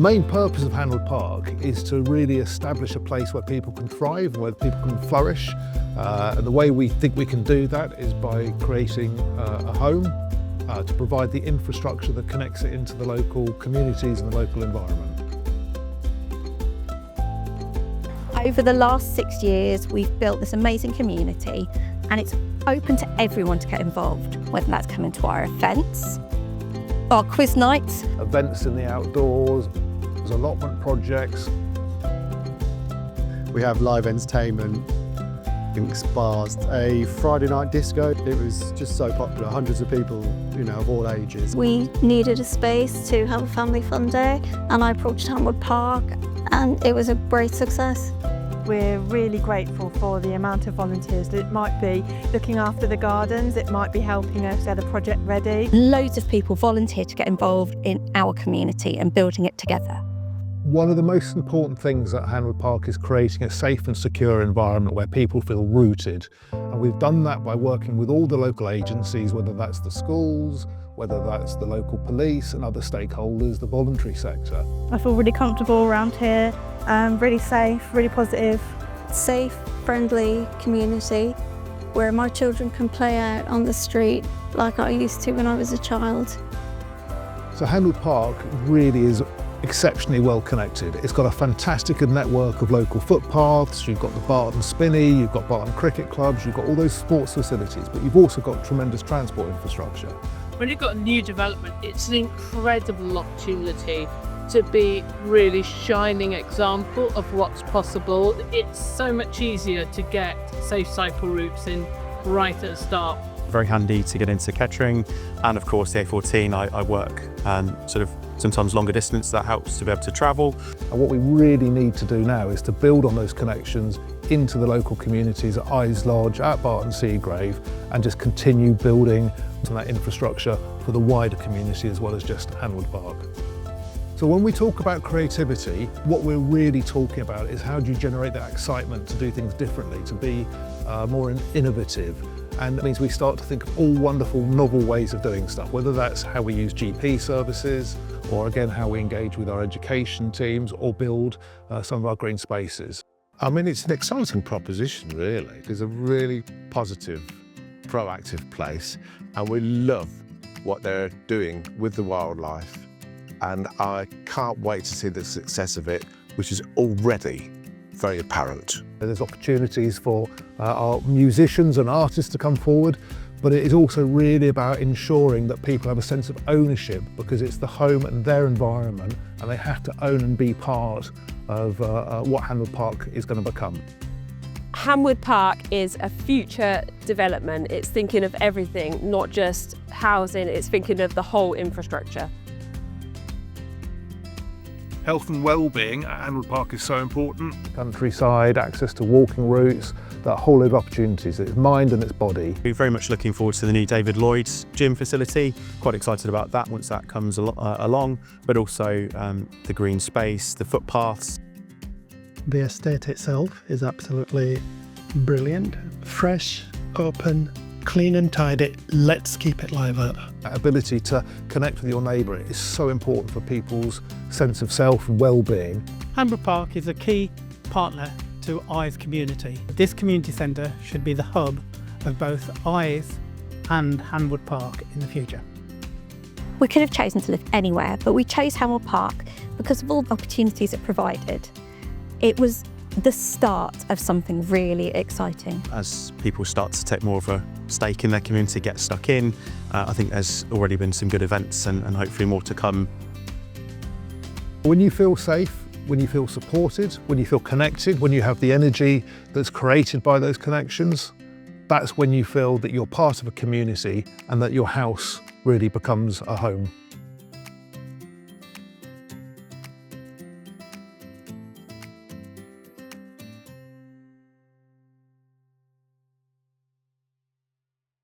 main purpose of Hanwood Park is to really establish a place where people can thrive and where people can flourish. And the way we think we can do that is by creating a home to provide the infrastructure that connects it into the local communities and the local environment. Over the last 6 years, we've built this amazing community, and it's open to everyone to get involved, whether that's coming to our events, our quiz nights, Events in the outdoors, allotment projects. We have live entertainment, drinks, bars, a Friday night disco. It was just so popular, hundreds of people, of all ages. We needed a space to have a family fun day, and I approached Hanwood Park, and it was a great success. We're really grateful for the amount of volunteers. It might be looking after the gardens, it might be helping us get a project ready. Loads of people volunteer to get involved in our community and building it together. One of the most important things at Hanwood Park is creating a safe and secure environment where people feel rooted. And we've done that by working with all the local agencies, whether that's the schools, whether that's the local police and other stakeholders, the voluntary sector. I feel really comfortable around here, really safe, really positive. Safe, friendly community where my children can play out on the street like I used to when I was a child. So Hanwood Park really is exceptionally well connected. It's got a fantastic network of local footpaths, you've got the Barton Spinney, you've got Barton cricket clubs, you've got all those sports facilities, but you've also got tremendous transport infrastructure. When you've got a new development, it's an incredible opportunity to be really shining example of what's possible. It's so much easier to get safe cycle routes in right at the start. Very handy to get into Kettering, and of course the A14 I work sort of sometimes longer distance. That helps to be able to travel. And what we really need to do now is to build on those connections into the local communities at Eyes Lodge, at Barton Seagrave, and just continue building that infrastructure for the wider community as well as just Hanwood Park. So when we talk about creativity, what we're really talking about is how do you generate that excitement to do things differently, to be more innovative. And that means we start to think of all wonderful, novel ways of doing stuff, whether that's how we use GP services, or again, how we engage with our education teams, or build some of our green spaces. I mean, it's an exciting proposition, really. It's a really positive, proactive place, and we love what they're doing with the wildlife. And I can't wait to see the success of it, which is already very apparent. There's opportunities for our musicians and artists to come forward, but it is also really about ensuring that people have a sense of ownership, because it's the home and their environment, and they have to own and be part of what Hanwood Park is going to become. Hanwood Park is a future development. It's thinking of everything, not just housing, it's thinking of the whole infrastructure. Health and well-being at Hanwood Park is so important. Countryside, access to walking routes, that whole load of opportunities. It's mind and it's body. We're very much looking forward to the new David Lloyd's gym facility. Quite excited about that once that comes along, but also the green space, the footpaths. The estate itself is absolutely brilliant, fresh, open, clean and tidy. Let's keep it like that. That ability to connect with your neighbour is so important for people's sense of self and well-being. Hanwood Park is a key partner to Eyes community. This community centre should be the hub of both Eyes and Hanwood Park in the future. We could have chosen to live anywhere, but we chose Hanwood Park because of all the opportunities it provided. It was the start of something really exciting. As people start to take more of a stake in their community, get stuck in, I think there's already been some good events and hopefully more to come. When you feel safe, when you feel supported, when you feel connected, when you have the energy that's created by those connections, that's when you feel that you're part of a community and that your house really becomes a home.